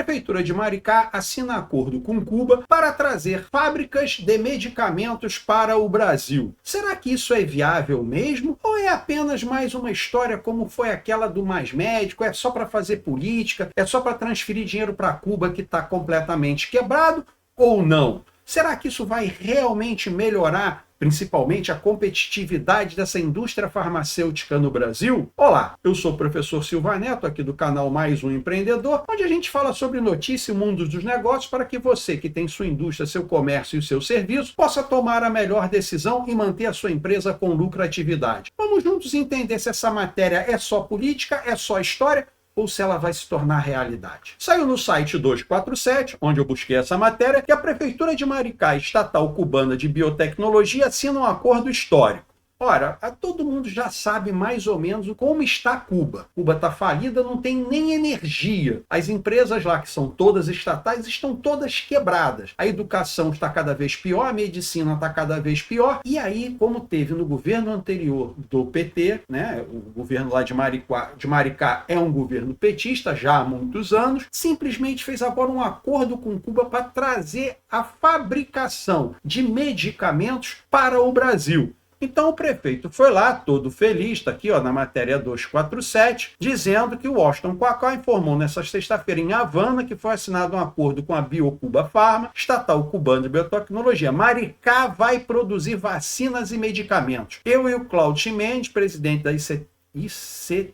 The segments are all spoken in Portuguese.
Prefeitura de Maricá assina acordo com Cuba para trazer fábricas de medicamentos para o Brasil. Será que isso é viável mesmo? Ou é apenas mais uma história como foi aquela do Mais Médico? É só para fazer política? É só para transferir dinheiro para Cuba que está completamente quebrado? Ou não? Será que isso vai realmente melhorar principalmente a competitividade dessa indústria farmacêutica no Brasil? Olá, eu sou o professor Silva Neto, aqui do canal Mais Um Empreendedor, onde a gente fala sobre notícia e mundo dos negócios para que você que tem sua indústria, seu comércio e o seu serviço possa tomar a melhor decisão e manter a sua empresa com lucratividade. Vamos juntos entender se essa matéria é só política, é só história, ou se ela vai se tornar realidade. Saiu no site 247, onde eu busquei essa matéria, que a Prefeitura de Maricá, estatal cubana de biotecnologia, assina um acordo histórico. Ora, todo mundo já sabe mais ou menos como está Cuba. Cuba está falida, não tem nem energia. As empresas lá, que são todas estatais, estão todas quebradas. A educação está cada vez pior, a medicina está cada vez pior. E aí, como teve no governo anterior do PT, né, o governo lá de Maricá é um governo petista já há muitos anos, simplesmente fez agora um acordo com Cuba para trazer a fabricação de medicamentos para o Brasil. Então o prefeito foi lá, todo feliz, está aqui ó, na matéria 247, dizendo que o Washington Quacó informou nesta sexta-feira em Havana que foi assinado um acordo com a Biocuba Pharma, estatal cubana de biotecnologia. Maricá vai produzir vacinas e medicamentos. Eu e o Cláudio Mendes, presidente da ICTIM,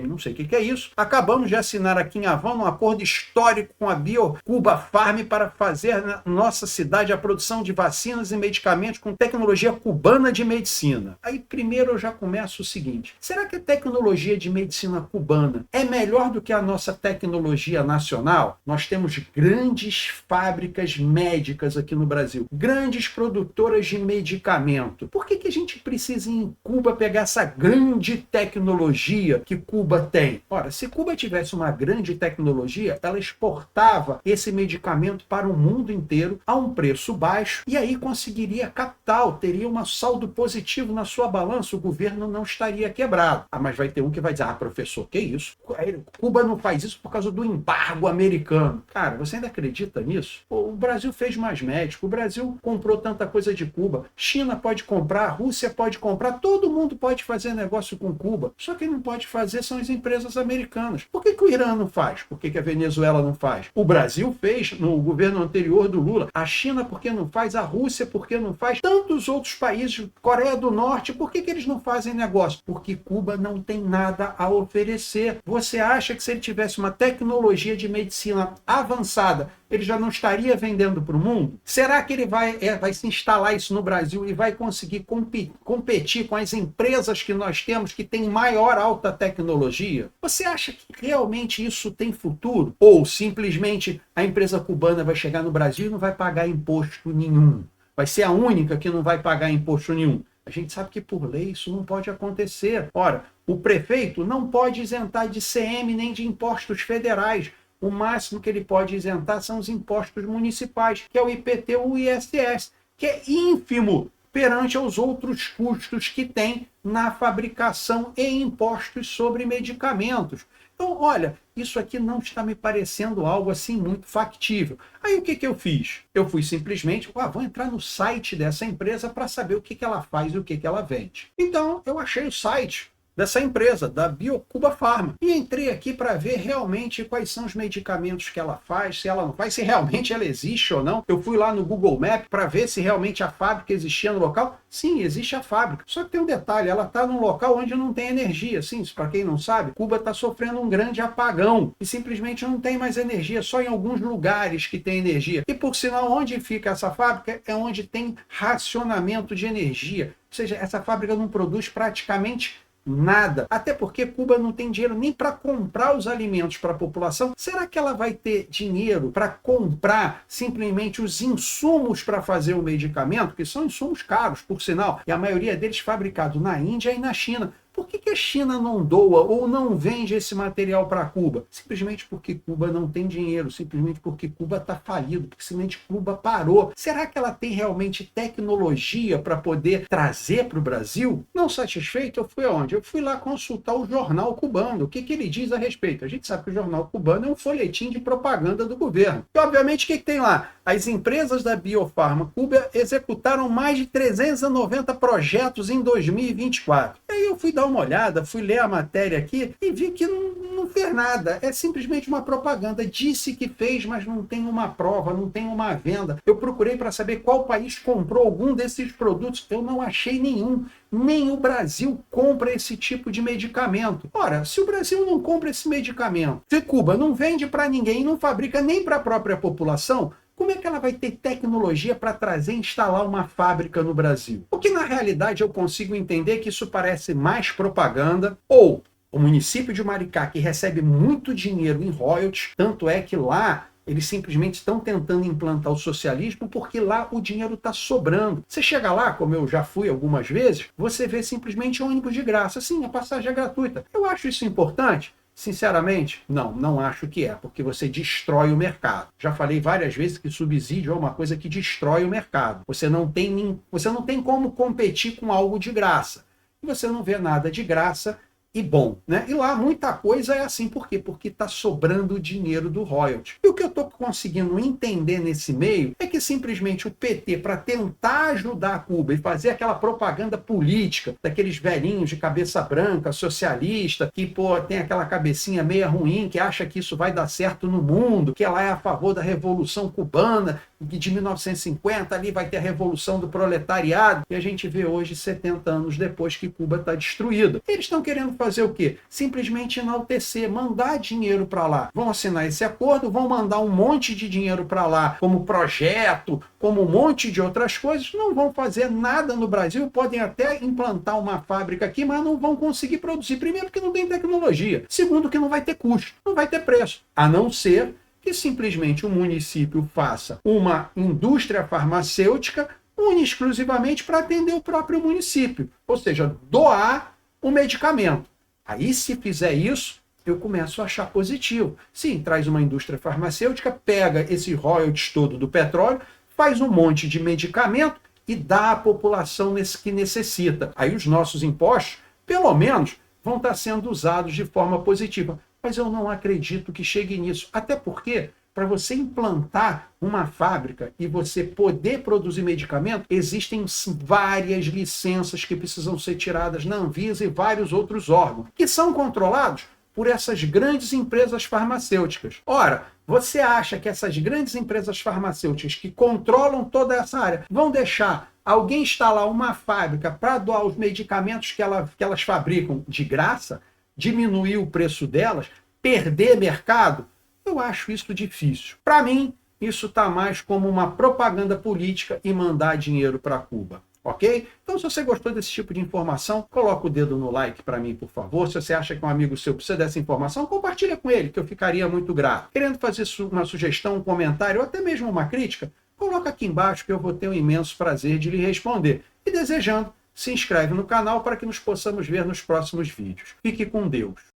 não sei o que é isso, acabamos de assinar aqui em Havana um acordo histórico com a Biocuba Pharma para fazer na nossa cidade a produção de vacinas e medicamentos com tecnologia cubana de medicina. Aí primeiro eu já começo o seguinte: será que a tecnologia de medicina cubana é melhor do que a nossa tecnologia nacional? Nós temos grandes fábricas médicas aqui no Brasil, grandes produtoras de medicamento. Por que a gente precisa ir em Cuba pegar essa grande tecnologia que Cuba tem? Ora, se Cuba tivesse uma grande tecnologia, ela exportava esse medicamento para o mundo inteiro a um preço baixo e aí conseguiria capital, teria um saldo positivo na sua balança, o governo não estaria quebrado. Ah, mas vai ter um que vai dizer: ah, professor, que isso? Cuba não faz isso por causa do embargo americano. Cara, você ainda acredita nisso? O Brasil fez mais médico, o Brasil comprou tanta coisa de Cuba, China pode comprar, a Rússia pode comprar, todo mundo pode fazer negócio com Cuba. Só quem não pode fazer são as empresas americanas. Por que o Irã não faz? Por que a Venezuela não faz? O Brasil fez no governo anterior do Lula. A China por que não faz? A Rússia por que não faz? Tantos outros países, Coreia do Norte, por que eles não fazem negócio? Porque Cuba não tem nada a oferecer. Você acha que se ele tivesse uma tecnologia de medicina avançada, ele já não estaria vendendo para o mundo? Será que ele vai se instalar isso no Brasil e vai conseguir competir com as empresas que nós temos que têm maior alta tecnologia? Você acha que realmente isso tem futuro? Ou simplesmente a empresa cubana vai chegar no Brasil e não vai pagar imposto nenhum? Vai ser a única que não vai pagar imposto nenhum? A gente sabe que por lei isso não pode acontecer. Ora, o prefeito não pode isentar de CM nem de impostos federais. O máximo que ele pode isentar são os impostos municipais, que é o IPT ou o ISS, que é ínfimo perante aos outros custos que tem na fabricação e impostos sobre medicamentos. Então, olha, isso aqui não está me parecendo algo assim muito factível. Aí o que eu fiz? Eu fui simplesmente, vou entrar no site dessa empresa para saber o que ela faz e o que ela vende. Então, eu achei o site dessa empresa, da Biocuba Pharma. E entrei aqui para ver realmente quais são os medicamentos que ela faz, se ela não faz, se realmente ela existe ou não. Eu fui lá no Google Maps para ver se realmente a fábrica existia no local. Sim, existe a fábrica. Só que tem um detalhe, ela está num local onde não tem energia. Sim, para quem não sabe, Cuba está sofrendo um grande apagão e simplesmente não tem mais energia, só em alguns lugares que tem energia. E por sinal, onde fica essa fábrica é onde tem racionamento de energia. Ou seja, essa fábrica não produz praticamente nada. Até porque Cuba não tem dinheiro nem para comprar os alimentos para a população. Será que ela vai ter dinheiro para comprar simplesmente os insumos para fazer o medicamento? Que são insumos caros, por sinal, e a maioria deles fabricados na Índia e na China. Por que a China não doa ou não vende esse material para Cuba? Simplesmente porque Cuba não tem dinheiro, simplesmente porque Cuba está falido, porque simplesmente Cuba parou. Será que ela tem realmente tecnologia para poder trazer para o Brasil? Não satisfeito, eu fui aonde? Eu fui lá consultar o jornal cubano. O que ele diz a respeito? A gente sabe que o jornal cubano é um folhetim de propaganda do governo. E, obviamente, o que tem lá? As empresas da Biofarma Cuba executaram mais de 390 projetos em 2024. E aí eu fui dar uma olhada, fui ler a matéria aqui e vi que não fez nada. É simplesmente uma propaganda. Disse que fez, mas não tem uma prova, não tem uma venda. Eu procurei para saber qual país comprou algum desses produtos. Eu não achei nenhum. Nem o Brasil compra esse tipo de medicamento. Ora, se o Brasil não compra esse medicamento, se Cuba não vende para ninguém, não fabrica nem para a própria população, como é que ela vai ter tecnologia para trazer e instalar uma fábrica no Brasil? O que na realidade eu consigo entender que isso parece mais propaganda, ou o município de Maricá, que recebe muito dinheiro em royalties, tanto é que lá eles simplesmente estão tentando implantar o socialismo porque lá o dinheiro está sobrando. Você chega lá, como eu já fui algumas vezes, você vê simplesmente ônibus de graça. Sim, a passagem é gratuita. Eu acho isso importante? Sinceramente, não acho que é, porque você destrói o mercado. Já falei várias vezes que subsídio é uma coisa que destrói o mercado. Você não tem como competir com algo de graça. E você não vê nada de graça e bom, né? E lá muita coisa é assim, por quê? Porque está sobrando o dinheiro do royalty. E o que eu estou conseguindo entender nesse meio é que simplesmente o PT, para tentar ajudar Cuba e fazer aquela propaganda política daqueles velhinhos de cabeça branca, socialista, que tem aquela cabecinha meia ruim, que acha que isso vai dar certo no mundo, que ela é a favor da Revolução Cubana, que de 1950 ali vai ter a Revolução do Proletariado, e a gente vê hoje, 70 anos depois, que Cuba está destruída. Eles estão querendo fazer o quê? Simplesmente enaltecer, mandar dinheiro para lá. Vão assinar esse acordo, vão mandar um monte de dinheiro para lá, como projeto, como um monte de outras coisas, não vão fazer nada no Brasil, podem até implantar uma fábrica aqui, mas não vão conseguir produzir. Primeiro, que não tem tecnologia. Segundo, que não vai ter custo, não vai ter preço. A não ser que simplesmente o município faça uma indústria farmacêutica exclusivamente para atender o próprio município. Ou seja, doar o medicamento. Aí, se fizer isso, eu começo a achar positivo. Sim, traz uma indústria farmacêutica, pega esse royalties todo do petróleo, faz um monte de medicamento e dá à população que necessita. Aí os nossos impostos, pelo menos, vão estar sendo usados de forma positiva. Mas eu não acredito que chegue nisso. Até porque, para você implantar uma fábrica e você poder produzir medicamento, existem várias licenças que precisam ser tiradas na Anvisa e vários outros órgãos, que são controlados por essas grandes empresas farmacêuticas. Ora, você acha que essas grandes empresas farmacêuticas que controlam toda essa área vão deixar alguém instalar uma fábrica para doar os medicamentos que elas fabricam de graça, diminuir o preço delas, perder mercado? Eu acho isso difícil. Para mim, isso está mais como uma propaganda política e mandar dinheiro para Cuba. Ok? Então, se você gostou desse tipo de informação, coloca o dedo no like para mim, por favor. Se você acha que um amigo seu precisa dessa informação, compartilha com ele, que eu ficaria muito grato. Querendo fazer uma sugestão, um comentário ou até mesmo uma crítica, coloca aqui embaixo que eu vou ter um imenso prazer de lhe responder. E desejando, se inscreve no canal para que nos possamos ver nos próximos vídeos. Fique com Deus.